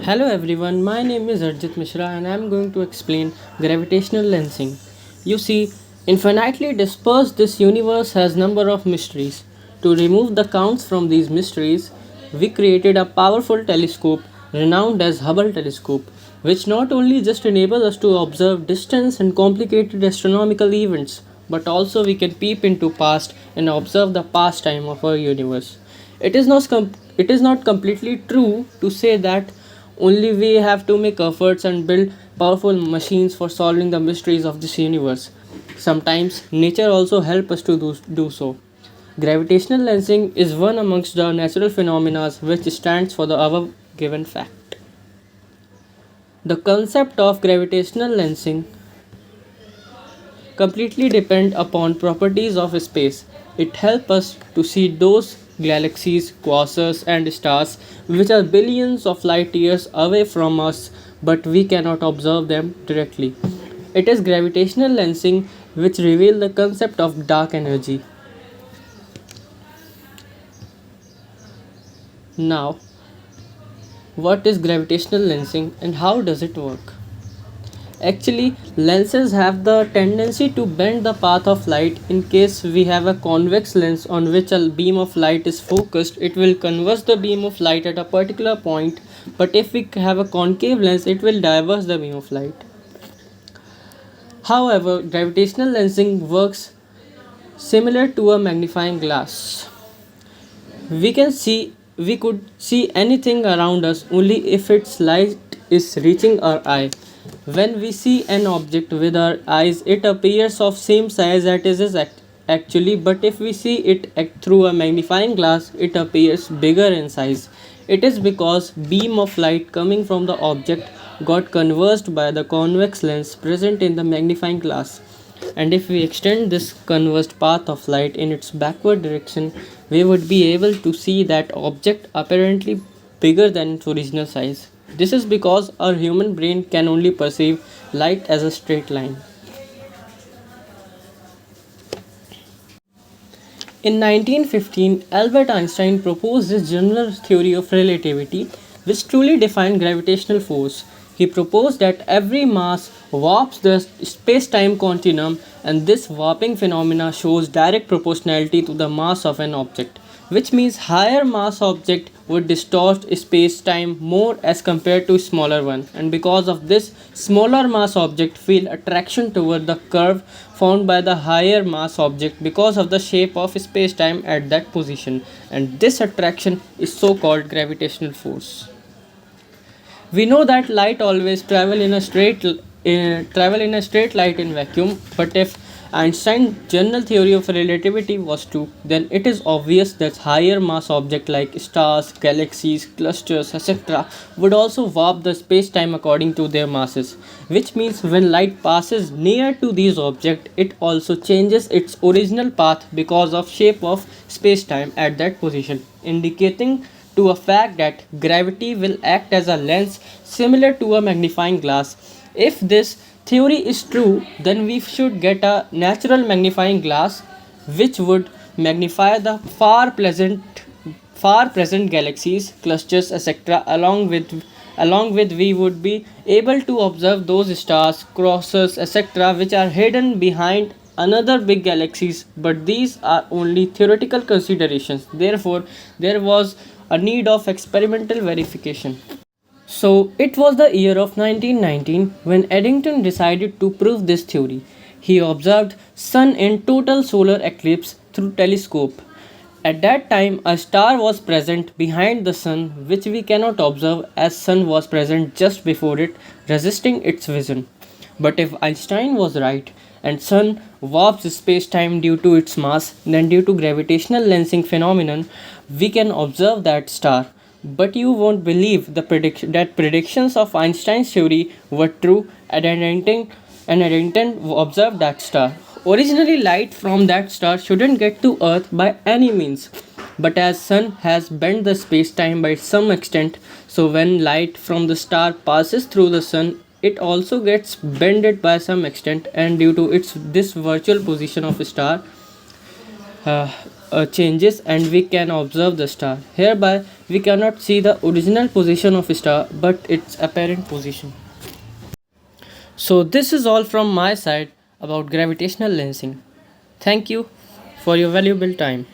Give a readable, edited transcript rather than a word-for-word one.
Hello everyone, my name is Arjit Mishra and I am going to explain gravitational lensing. You see, infinitely dispersed this universe has number of mysteries. To remove the counts from these mysteries, we created a powerful telescope renowned as Hubble telescope, which not only just enables us to observe distant and complicated astronomical events, but also we can peep into past and observe the pastime of our universe. It is not completely true to say that only we have to make efforts and build powerful machines for solving the mysteries of this universe. Sometimes nature also helps us to do so. Gravitational lensing is one amongst the natural phenomena which stands for the above given fact. The concept of gravitational lensing completely depend upon properties of space. It helps us to see those galaxies, quasars, and stars which are billions of light years away from us, but we cannot observe them directly. It is gravitational lensing which reveals the concept of dark energy. Now, what is gravitational lensing and how does it work? Actually, lenses have the tendency to bend the path of light. In case we have a convex lens on which a beam of light is focused, it will converge the beam of light at a particular point. But if we have a concave lens, it will diverge the beam of light. However, gravitational lensing works similar to a magnifying glass. We could see anything around us only if its light is reaching our eye. When we see an object with our eyes, it appears of same size as it is actually, but if we see it through a magnifying glass, it appears bigger in size. It is because beam of light coming from the object got converged by the convex lens present in the magnifying glass. And if we extend this converged path of light in its backward direction, we would be able to see that object apparently bigger than its original size. This is because our human brain can only perceive light as a straight line. In 1915, Albert Einstein proposed his general theory of relativity, which truly defined gravitational force. He proposed that every mass warps the space-time continuum, and this warping phenomena shows direct proportionality to the mass of an object, which means higher mass object would distort space-time more as compared to smaller one, and because of this, smaller mass object feel attraction toward the curve found by the higher mass object because of the shape of space-time at that position, and this attraction is so called gravitational force. We know that light always travel in a straight line in vacuum, but if Einstein's general theory of relativity was true, then it is obvious that higher mass objects like stars, galaxies, clusters, etc. would also warp the space-time according to their masses, which means when light passes near to these objects, it also changes its original path because of shape of space-time at that position, indicating to a fact that gravity will act as a lens similar to a magnifying glass. If this theory is true, then we should get a natural magnifying glass which would magnify the far present galaxies, clusters, etc. Along with we would be able to observe those stars, crosses, etc. which are hidden behind another big galaxies, but these are only theoretical considerations. Therefore, there was a need of experimental verification. So it was the year of 1919 when Eddington decided to prove this theory. He observed sun in total solar eclipse through telescope. At that time a star was present behind the sun which we cannot observe as sun was present just before it, resisting its vision. But if Einstein was right and sun warps space-time due to its mass, then due to gravitational lensing phenomenon, we can observe that star. But you won't believe that predictions of Einstein's theory were true and Eddington observed that star. Originally, light from that star shouldn't get to Earth by any means. But as sun has bent the space-time by some extent, so when light from the star passes through the sun, it also gets bended by some extent, and due to its this virtual position of a star, uh, changes and we can observe the star. Hereby, we cannot see the original position of a star but its apparent position. So, this is all from my side about gravitational lensing. Thank you for your valuable time.